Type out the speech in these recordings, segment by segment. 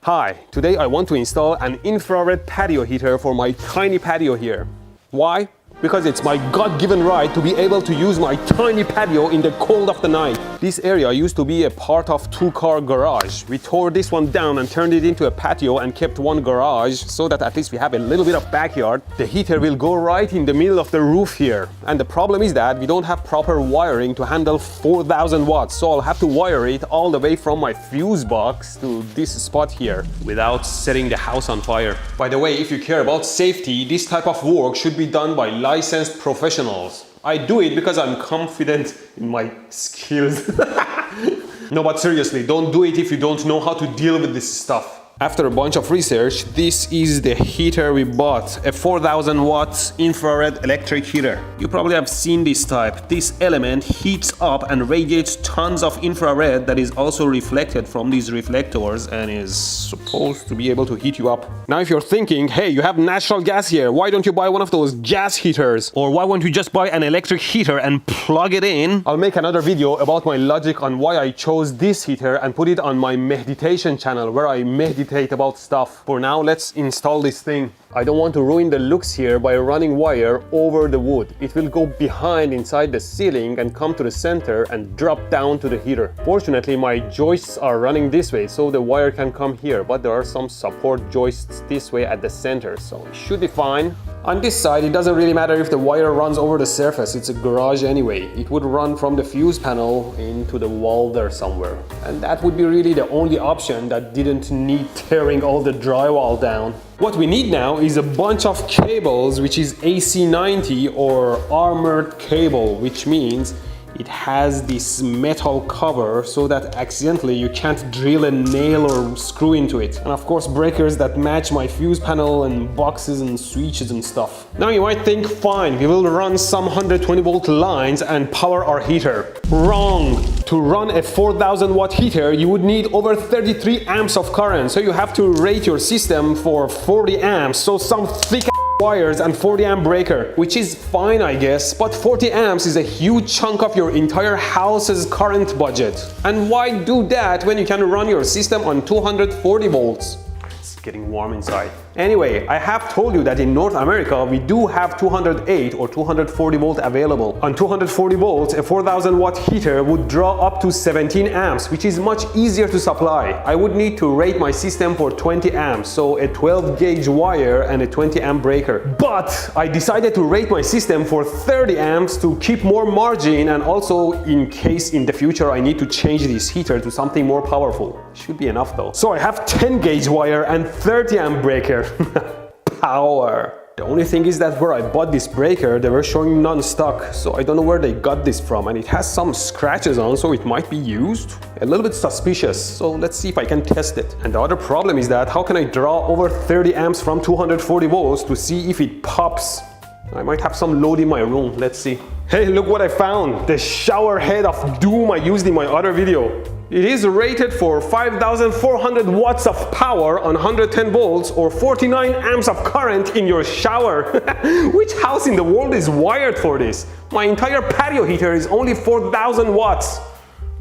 Hi, today I want to install an infrared patio heater for my tiny patio here. Why? Because it's my God-given right to be able to use my tiny patio in the cold of the night. This area used to be a part of two-car garage. We tore this one down and turned it into a patio and kept one garage so that at least we have a little bit of backyard. The heater will go right in the middle of the roof here. And the problem is that we don't have proper wiring to handle 4,000 watts. So I'll have to wire it all the way from my fuse box to this spot here without setting the house on fire. By the way, if you care about safety, this type of work should be done by licensed professionals. I do it because I'm confident in my skills. No, but seriously, don't do it if you don't know how to deal with this stuff. After a bunch of research, this is the heater we bought, a 4,000 watts infrared electric heater. You probably have seen this type. This element heats up and radiates tons of infrared that is also reflected from these reflectors and is supposed to be able to heat you up. Now if you're thinking, hey, you have natural gas here, why don't you buy one of those gas heaters? Or why won't you just buy an electric heater and plug it in? I'll make another video about my logic on why I chose this heater and put it on my meditation channel where I meditate about stuff. For now, let's install this thing. I don't want to ruin the looks here by running wire over the wood. It will go behind inside the ceiling and come to the center and drop down to the heater. Fortunately, my joists are running this way, so the wire can come here, but there are some support joists this way at the center, so it should be fine. On this side, it doesn't really matter if the wire runs over the surface. It's a garage anyway. It would run from the fuse panel into the wall there somewhere. And that would be really the only option that didn't need tearing all the drywall down. What we need now is a bunch of cables, which is AC90 or armored cable, which means it has this metal cover so that accidentally you can't drill a nail or screw into it. And of course breakers that match my fuse panel and boxes and switches and stuff. Now you might think, fine, we will run some 120 volt lines and power our heater. Wrong! To run a 4,000 watt heater, you would need over 33 amps of current. So you have to rate your system for 40 amps. So some thick wires and 40 amp breaker, which is fine I guess, but 40 amps is a huge chunk of your entire house's current budget. And why do that when you can run your system on 240 volts? It's getting warm inside. Anyway, I have told you that in North America we do have 208 or 240 volt available. On 240 volts, a 4,000 watt heater would draw up to 17 amps, which is much easier to supply. I would need to rate my system for 20 amps, so a 12 gauge wire and a 20 amp breaker. But I decided to rate my system for 30 amps to keep more margin and also in case in the future I need to change this heater to something more powerful. Should be enough though. So I have 10 gauge wire and 30 amp breaker. Power. The only thing is that where I bought this breaker, they were showing non-stock, so I don't know where they got this from, and it has some scratches on, so it might be used. A little bit suspicious, so let's see if I can test it. And the other problem is that how can I draw over 30 amps from 240 volts to see if it pops? I might have some load in my room, let's see. Hey, look what I found! The shower head of doom I used in my other video. It is rated for 5,400 watts of power on 110 volts or 49 amps of current in your shower. Which house in the world is wired for this? My entire patio heater is only 4,000 watts.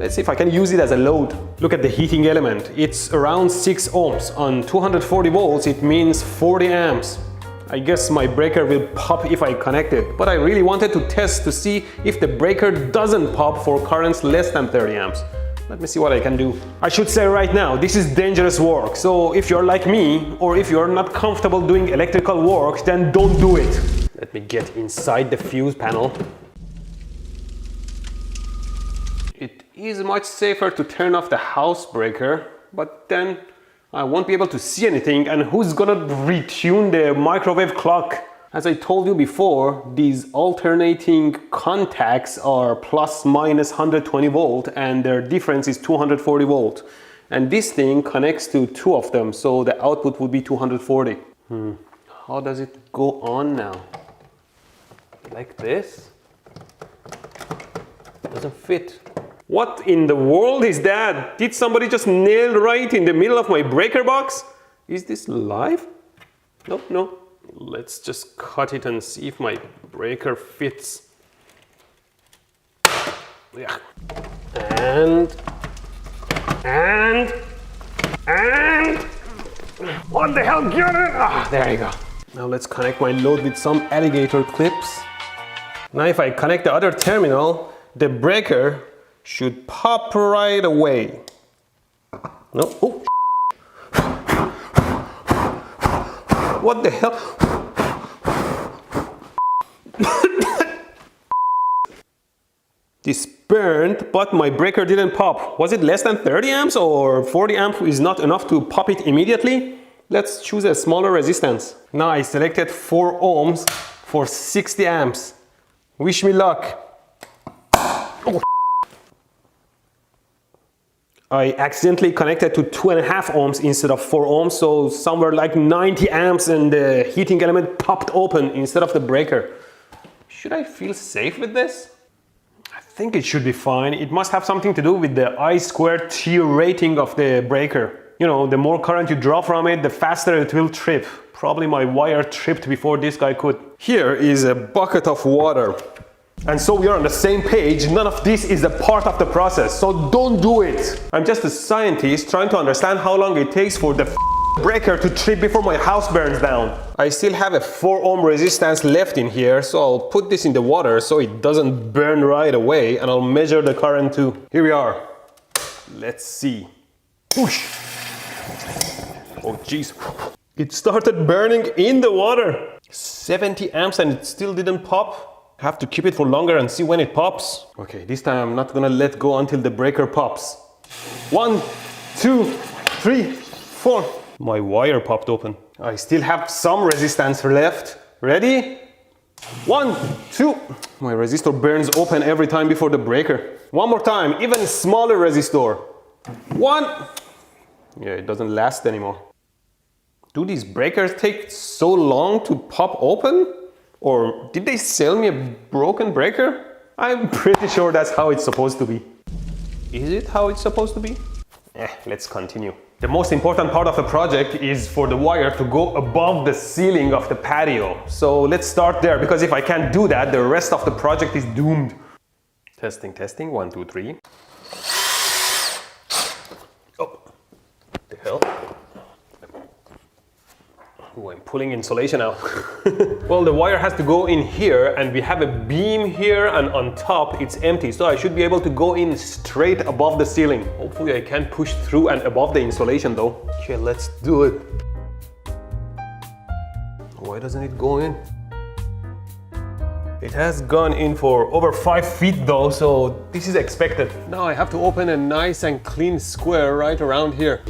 Let's see if I can use it as a load. Look at the heating element. It's around 6 ohms. On 240 volts, it means 40 amps. I guess my breaker will pop if I connect it, but I really wanted to test to see if the breaker doesn't pop for currents less than 30 amps. Let me see what I can do. I should say right now, this is dangerous work, so if you're like me, or if you're not comfortable doing electrical work, then don't do it. Let me get inside the fuse panel. It is much safer to turn off the house breaker, but then I won't be able to see anything, and who's gonna retune the microwave clock? As I told you before, these alternating contacts are plus minus 120 volt and their difference is 240 volt. And this thing connects to 2 of them, so the output would be 240. How does it go on now? Like this? Doesn't fit. What in the world is that? Did somebody just nail right in the middle of my breaker box? Is this live? Nope, no. Let's just cut it and see if my breaker fits. Yeah. And What the hell? Get it! Ah, there you go. Now let's connect my load with some alligator clips. Now if I connect the other terminal, the breaker should pop right away. No? Oh. What the hell? This burned, but my breaker didn't pop. Was it less than 30 amps or 40 amps is not enough to pop it immediately? Let's choose a smaller resistance. Now I selected 4 ohms for 60 amps. Wish me luck. Oh. I accidentally connected to 2.5 ohms instead of 4 ohms, so somewhere like 90 amps and the heating element popped open instead of the breaker. Should I feel safe with this? I think it should be fine. It must have something to do with the I²T rating of the breaker. You know, the more current you draw from it, the faster it will trip. Probably my wire tripped before this guy could. Here is a bucket of water. And so we are on the same page. None of this is a part of the process, so don't do it. I'm just a scientist trying to understand how long it takes for the breaker to trip before my house burns down. I still have a 4 ohm resistance left in here, so I'll put this in the water so it doesn't burn right away, and I'll measure the current too. Here we are. Let's see. Whoosh. Oh jeez. It started burning in the water. 70 amps and it still didn't pop. I have to keep it for longer and see when it pops. Okay, this time I'm not gonna let go until the breaker pops. 1, 2, 3, 4. My wire popped open. I still have some resistance left. Ready? 1, 2. My resistor burns open every time before the breaker. One more time, even smaller resistor. 1. Yeah, it doesn't last anymore. Do these breakers take so long to pop open? Or did they sell me a broken breaker? I'm pretty sure that's how it's supposed to be. Is it how it's supposed to be? Let's continue. The most important part of the project is for the wire to go above the ceiling of the patio. So let's start there, because if I can't do that, the rest of the project is doomed. Testing, testing, 1, 2, 3. Oh, what the hell? Oh, I'm pulling insulation out. Well, the wire has to go in here, and we have a beam here, and on top it's empty, so I should be able to go in straight above the ceiling. Hopefully I can push through and above the insulation though. Okay, let's do it. Why doesn't it go in? It has gone in for over 5 feet though, so this is expected. Now I have to open a nice and clean square right around here.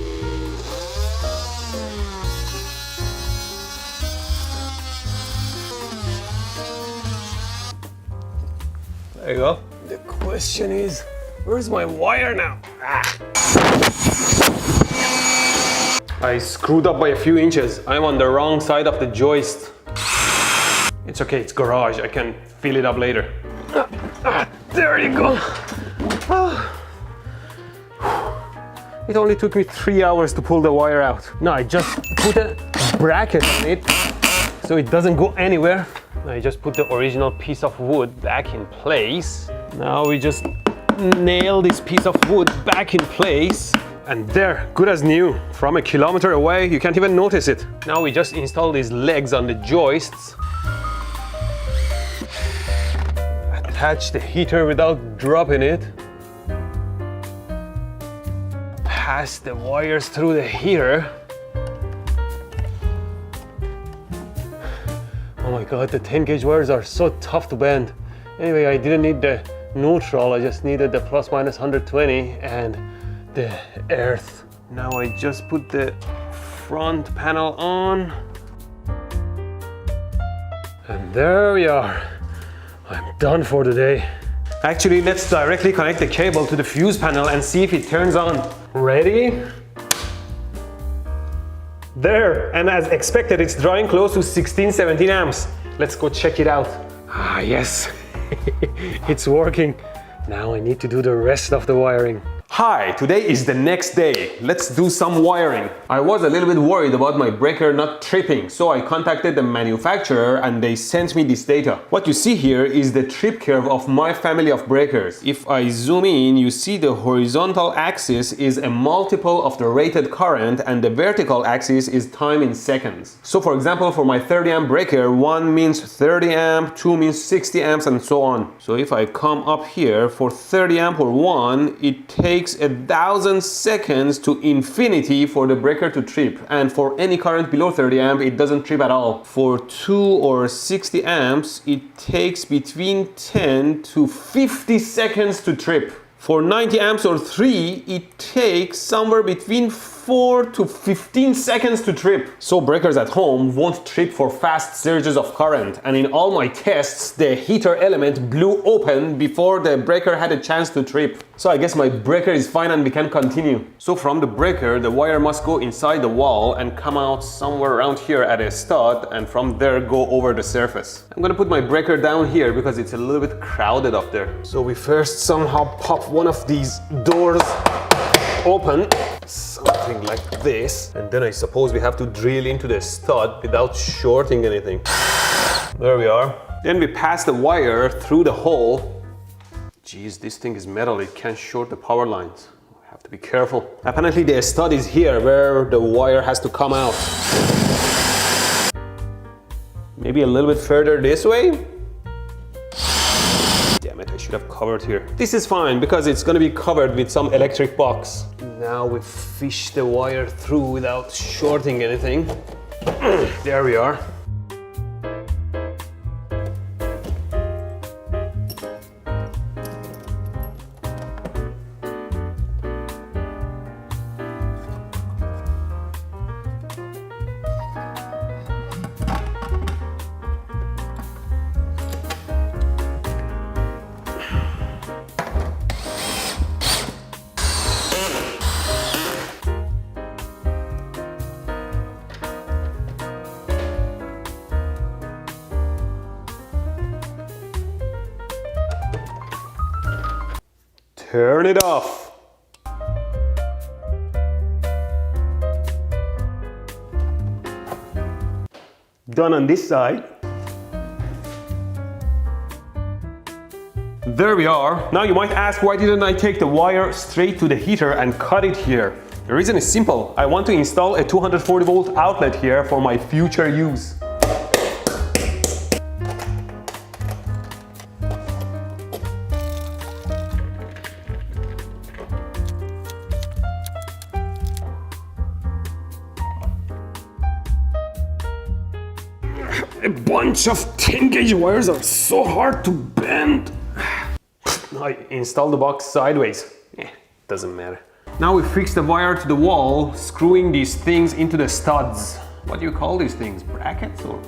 There you go. The question is, where's my wire now? I screwed up by a few inches. I'm on the wrong side of the joist. It's okay, it's garage. I can fill it up later. There you go. It only took me 3 hours to pull the wire out. Now I just put a bracket on it so it doesn't go anywhere. I just put the original piece of wood back in place. Now we just nail this piece of wood back in place. And there, good as new. From a kilometer away, you can't even notice it. Now we just install these legs on the joists. Attach the heater without dropping it. Pass the wires through the heater. Oh my god, the 10 gauge wires are so tough to bend. Anyway, I didn't need the neutral, I just needed the plus minus 120 and the earth. Now I just put the front panel on. And there we are. I'm done for the day. Actually, let's directly connect the cable to the fuse panel and see if it turns on. Ready? There, and as expected, it's drawing close to 16-17 amps. Let's go check it out. Ah, yes, it's working. Now I need to do the rest of the wiring. Hi, today is the next day. Let's do some wiring. I was a little bit worried about my breaker not tripping, so I contacted the manufacturer and they sent me this data. What you see here is the trip curve of my family of breakers. If I zoom in, you see the horizontal axis is a multiple of the rated current and the vertical axis is time in seconds. So for example, for my 30 amp breaker, 1 means 30 amp, 2 means 60 amps and so on. So if I come up here for 30 amp or 1, it takes 1,000 seconds to infinity for the breaker to trip, and for any current below 30 amp it doesn't trip at all. For 2 or 60 amps it takes between 10 to 50 seconds to trip. For 90 amps or 3 it takes somewhere between 4 to 15 seconds to trip. So breakers at home won't trip for fast surges of current, and in all my tests the heater element blew open before the breaker had a chance to trip. So I guess my breaker is fine and we can continue. So from the breaker the wire must go inside the wall and come out somewhere around here at a stud, and from there go over the surface. I'm gonna put my breaker down here because it's a little bit crowded up there. So we first somehow pop one of these doors open, something like this, and then I suppose we have to drill into the stud without shorting anything. There we are. Then we pass the wire through the hole. Geez, this thing is metal, it can't short the power lines. I have to be careful. Apparently the stud is here where the wire has to come out. Maybe a little bit further this way? Damn it, I should have covered here. This is fine because it's gonna be covered with some electric box. Now we fish the wire through without shorting anything. There we are. Turn it off. Done on this side. There we are. Now you might ask, why didn't I take the wire straight to the heater and cut it here? The reason is simple. I want to install a 240 volt outlet here for my future use. A bunch of 10 gauge wires are so hard to bend. I installed the box sideways. Doesn't matter. Now we fix the wire to the wall, screwing these things into the studs. What do you call these things? Brackets or?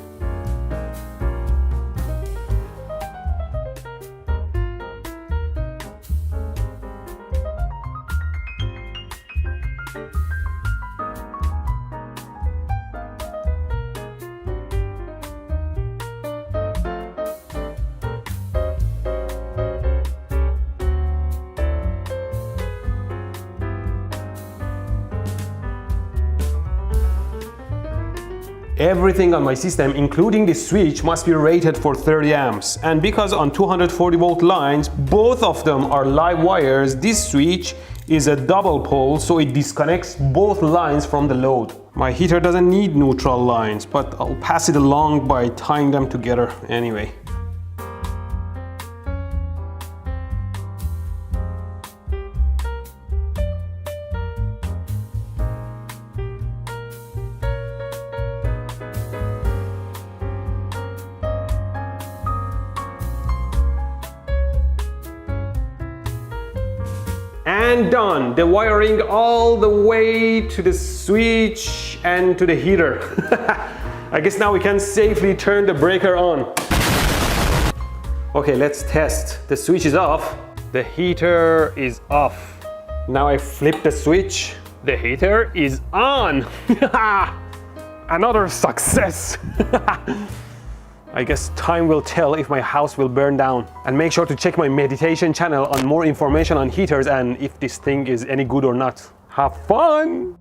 Everything on my system, including the switch, must be rated for 30 amps. And because on 240 volt lines, both of them are live wires, this switch is a double pole, so it disconnects both lines from the load. My heater doesn't need neutral lines, but I'll pass it along by tying them together anyway. And done! The wiring all the way to the switch and to the heater. I guess now we can safely turn the breaker on. Okay, let's test. The switch is off. The heater is off. Now I flip the switch. The heater is on. Another success. I guess time will tell if my house will burn down. And make sure to check my meditation channel on more information on heaters and if this thing is any good or not. Have fun!